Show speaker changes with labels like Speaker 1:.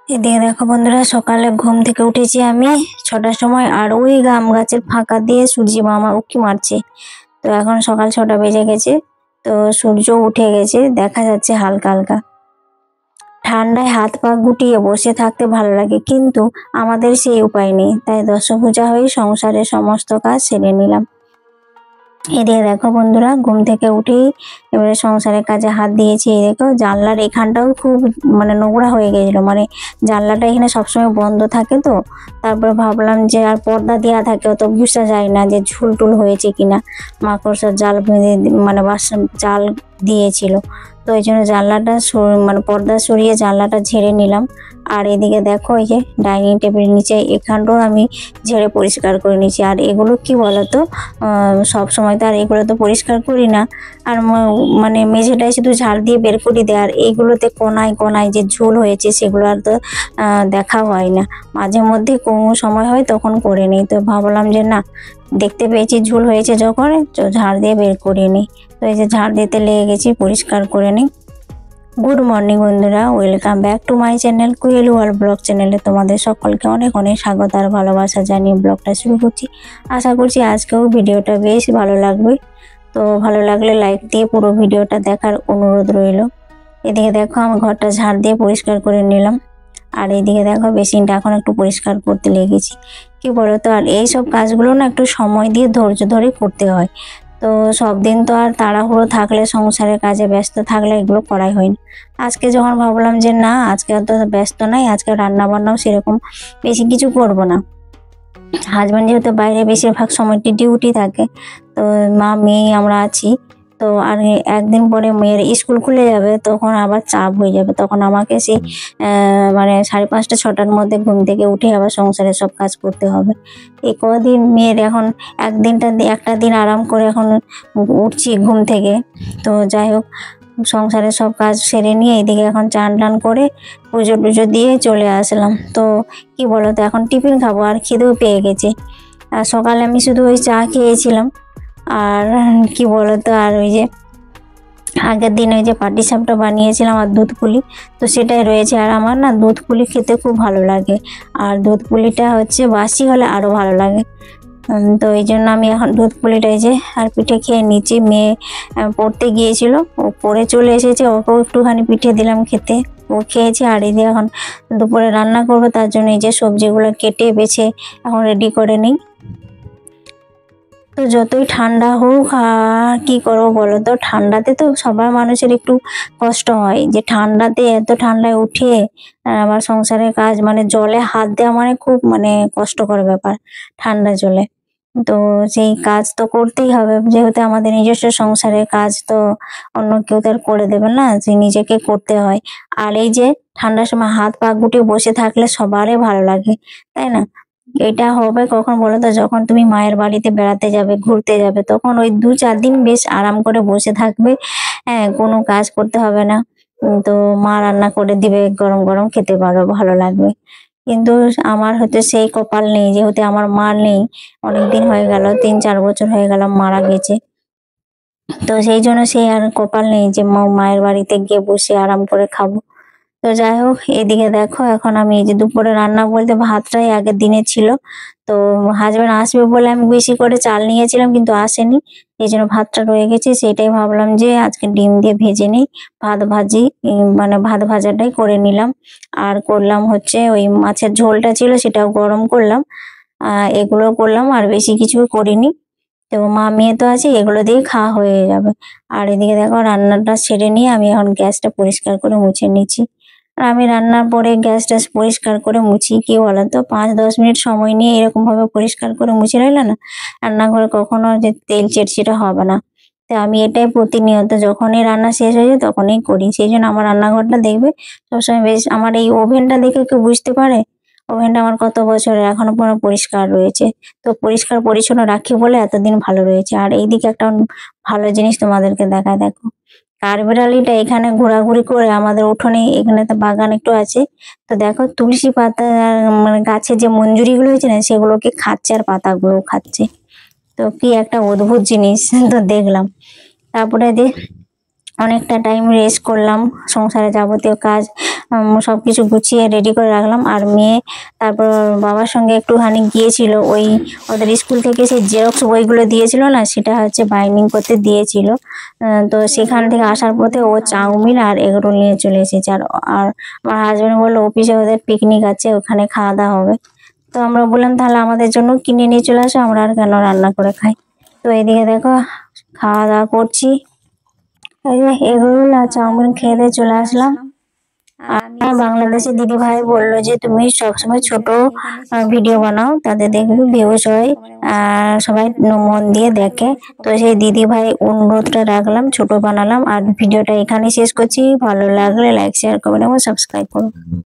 Speaker 1: এদিকে দেখো বন্ধুরা, সকালে ঘুম থেকে উঠেছি আমি 6টার সময়, আর ওই আম গাছের ফাঁকা দিয়ে সূর্য মামা উঁকি মারছে। তো এখন সকাল 6টা বেজে গেছে, তো সূর্য উঠে গেছে, দেখা যাচ্ছে হালকা হালকা। ঠান্ডায় হাত পা গুটিয়ে বসে থাকতে ভালো লাগে, কিন্তু আমাদের সেই উপায় নেই, তাই দশভূজা হয়ে সংসারের সমস্ত কাজ সেরে নিলাম। এদিকে দেখো বন্ধুরা, ঘুম থেকে উঠেই এবারে সংসারের কাজে হাত দিয়েছি। এই দেখো জানলার এখানটাও খুব নোংরা হয়ে গেছিল, জানলাটা এখানে সবসময় বন্ধ থাকে। তো তারপর ভাবলাম যে আর পর্দা দেওয়া থাকে, অত বুঝা যায় না যে ঝুল টুল হয়েছে কিনা। মাকড়সার জাল বেঁধে জাল দিয়েছিল, তো এই জন্য জানলাটা পর্দা সরিয়ে জানলাটা ঝেড়ে নিলাম। আর এদিকে দেখো, এই যে ডাইনিং টেবিলের নিচে এখানটাও আমি ঝেড়ে পরিষ্কার করে নিয়েছি। আর এগুলো কি বলতো, সব সময় তো আর এগুলো তো পরিষ্কার করি না, আর মেঝেটাই শুধু ঝাড় দিয়ে বের করে দেয়। আর এইগুলোতে কোনায় কোনায় যে ঝুল হয়েছে সেগুলো আর তো দেখা হয় না, মাঝে মধ্যে কোনো সময় হয় তখন করে নিই। তো ভাবলাম যে না, দেখতে পেয়েছি ঝুল হয়েছে যখন, তো ঝাড় দিয়ে বের করে নিই। তো এই যে ঝাড় দিতে লেগে গেছি, পরিষ্কার করে নিই। গুড মর্নিং বন্ধুরা, welcome back to my channel quail world blog চ্যানেলে তোমাদের সকলকে অনেক অনেক স্বাগত আর ভালোবাসা জানিয়ে ব্লগটা শুরু করছি। আশা করছি আজকেও ভিডিওটা বেশ ভালো লাগবে। তো ভালো লাগলে লাইক দিয়ে পুরো ভিডিওটা দেখার অনুরোধ রইল। এদিকে দেখো, আমি ঘরটা ঝাড় দিয়ে পরিষ্কার করে নিলাম। আর এইদিকে দেখো, বেসিনটা এখন একটু পরিষ্কার করতে লেগেছি। কি বলতো, আর এইসব কাজগুলো না একটু সময় দিয়ে ধৈর্য ধরে করতে হয়। তো সব দিন তো আর তাড়াহুড়ো থাকলে, সংসারের কাজে ব্যস্ত থাকলে এগুলো করাই হয় না। আজকে যখন ভাবলাম যে না, আজকে অত ব্যস্ত নাই, আজকে রান্না বান্নাও সেরকম বেশি কিছু করব না। হাজব্যান্ড যেহেতু বাইরে বেশিরভাগ সময়টি ডিউটি থাকে, তো মা মেয়ে আমরা আছি। তো আর একদিন পরে মেয়ের স্কুল খুলে যাবে, তখন আবার চাপ হয়ে যাবে। তখন আমাকে সেই 5:30 6টার মধ্যে ঘুম থেকে উঠে আবার সংসারের সব কাজ করতে হবে। এই কদিন মেয়ের এখন একটা দিন আরাম করে এখন উঠছি ঘুম থেকে। তো যাই হোক, সংসারের সব কাজ সেরে নিয়ে এদিকে এখন চান টান করে পুজো টুজো দিয়ে চলে আসলাম। তো কি বলতো, এখন টিফিন খাবো আর খিদেও পেয়ে গেছে। আর সকালে আমি শুধু ওই চা খেয়েছিলাম। আর কি বলতো, আর ওই যে আগের দিন ওই যে পাটিসাপটা বানিয়েছিলাম আর দুধ পুলি, তো সেটাই রয়েছে। আর আমার না দুধ পুলি খেতে খুব ভালো লাগে, আর দুধ পুলিটা হচ্ছে বাসি হলে আরো ভালো লাগে। তো এই জন্য আমি এখন দুধ পুলিটা এই যে আর পিঠে খেয়ে নিচ্ছি। মেয়ে পড়তে গিয়েছিল, ও পড়ে চলে এসেছে, ওকেও একটুখানি পিঠে দিলাম খেতে, ও খেয়েছে। আর এই যে এখন দুপুরে রান্না করবো, তার জন্য এই যে সবজিগুলো কেটে বেছে এখন রেডি করে নিই। তো যতই ঠান্ডা হোক, আর কি করবো বলো তো, ঠান্ডাতে তো সবার মানুষের একটু কষ্ট হয়, যে ঠান্ডাতে এত ঠান্ডায় উঠে আবার সংসারের কাজ, জলে হাত দেওয়া খুব কষ্টকর ব্যাপার ঠান্ডা জলে। তো সেই কাজ তো করতেই হবে, যেহেতু আমাদের নিজস্ব সংসারের কাজ, তো অন্য কেউ তো আর করে দেবে না, যে নিজেকে করতে হয়। আর এই যে ঠান্ডার সময় হাত পা গুটিয়ে বসে থাকলে সবারই ভালো লাগে, তাই না? এটা হবে কখন বলো তো, যখন তুমি মায়ের বাড়িতে বেড়াতে যাবে, ঘুরতে যাবে, তখন ওই 2-4 দিন বেশ আরাম করে বসে থাকবে। হ্যাঁ, কোনো কাজ করতে হবে না। তো মা রান্না করে দিবে, গরম গরম খেতে পারো, ভালো লাগবে। কিন্তু আমার হয়তো সেই কপাল নেই, যেহেতু আমার মা নেই। অনেকদিন হয়ে গেল, 3-4 বছর হয়ে গেল মারা গেছে। তো সেই জন্য সেই আর কপাল নেই যে মায়ের বাড়িতে গিয়ে বসে আরাম করে খাবো। তো যাই হোক, এদিকে দেখো, এখন আমি এই যে দুপুরে রান্না বলতে ভাতটাই আগের দিনে ছিল। তো হাজবেন্ড আসবে বলে আমি বেশি করে চাল নিয়েছিলাম, কিন্তু আসেনি। এই জন্য ভাতটা রয়ে গেছে, সেটাই ভাবলাম যে আজকে ডিম দিয়ে ভেজে নিই। ভাত ভাজি, ভাত ভাজাটাই করে নিলাম। আর করলাম হচ্ছে ওই মাছের ঝোলটা ছিল, সেটাও গরম করলাম। এগুলো করলাম, আর বেশি কিছু করিনি। তো মা মেয়ে তো আছে, এগুলো দিয়ে খাওয়া হয়ে যাবে। আর এদিকে দেখো, রান্নাটা সেরে নিয়ে আমি এখন গ্যাসটা পরিষ্কার করে মুছে নিচ্ছি। আর আমি রান্নার পরে গ্যাস ট্যাস পরিষ্কার করে মুছি, কি বলতো, 5-10 মিনিট সময় নিয়ে এরকম ভাবে পরিষ্কার করে মুছে নিলে না, রান্নাঘরে কখনো যে তেল চেটচেটে হবে না। তো আমি এটাই প্রতিনিয়ত যখনই রান্না শেষ হয়ে যায় তখনই করি। সেই জন্য আমার রান্নাঘরটা দেখবে সবসময় বেশ, আমার এই ওভেনটা দেখে কেউ বুঝতে পারে, ওভেনটা আমার কত বছরের এখনো পুরো পরিষ্কার রয়েছে। তো পরিষ্কার পরিচ্ছন্ন রাখি বলে এতদিন ভালো রয়েছে। আর এইদিকে একটা ভালো জিনিস তোমাদেরকে দেখায়, দেখো, কাঠবিড়ালিটা এখানে ঘোরাঘুরি করে আমাদের উঠোনে, এখানে তো বাগান একটু আছে। তো দেখো, তুলসী পাতা গাছে যে মঞ্জুরি গুলো হয়েছে না, সেগুলোকে খাচ্ছে আর পাতাগুলো খাচ্ছে। তো কি একটা অদ্ভুত জিনিস তো দেখলাম। তারপরে অনেকটা টাইম রেস্ট করলাম, সংসারে যাবতীয় কাজ সবকিছু গুছিয়ে রেডি করে রাখলাম। আর মেয়ে তারপর বাবার সঙ্গে একটুখানি গিয়েছিল, ওই ওদের স্কুল থেকে সেই জেরক্স বইগুলো দিয়েছিল না, সেটা হচ্ছে বাইন্ডিং করতে দিয়েছিল। তো সেখান থেকে আসার পথে ও চাউমিন আর এগরোল নিয়ে চলে এসেছে। আর আর আমার হাজবেন্ড বললো অফিসে ওদের পিকনিক আছে, ওখানে খাওয়া দাওয়া হবে। তো আমরা বললাম তাহলে আমাদের জন্য কিনে নিয়ে চলে আসো, আমরা আর কেন রান্না করে খাই। তো এদিকে দেখো খাওয়া দাওয়া করছি, এই যে এগরোল আর চাউমিন খেয়ে দিয়ে চলে আসলাম। আর বাংলাদেশে দিদি ভাই বললো যে তুমি সবসময় ছোট ভিডিও বানাও, তাদের দেখবে ভিউজ হয়, সবাই মন দিয়ে দেখে। তো সেই দিদি ভাই অনুরোধটা রাখলাম, ছোট বানালাম। আর ভিডিওটা এখানে শেষ করছি। ভালো লাগলে লাইক শেয়ার কমেন্ট এবং সাবস্ক্রাইব করুন।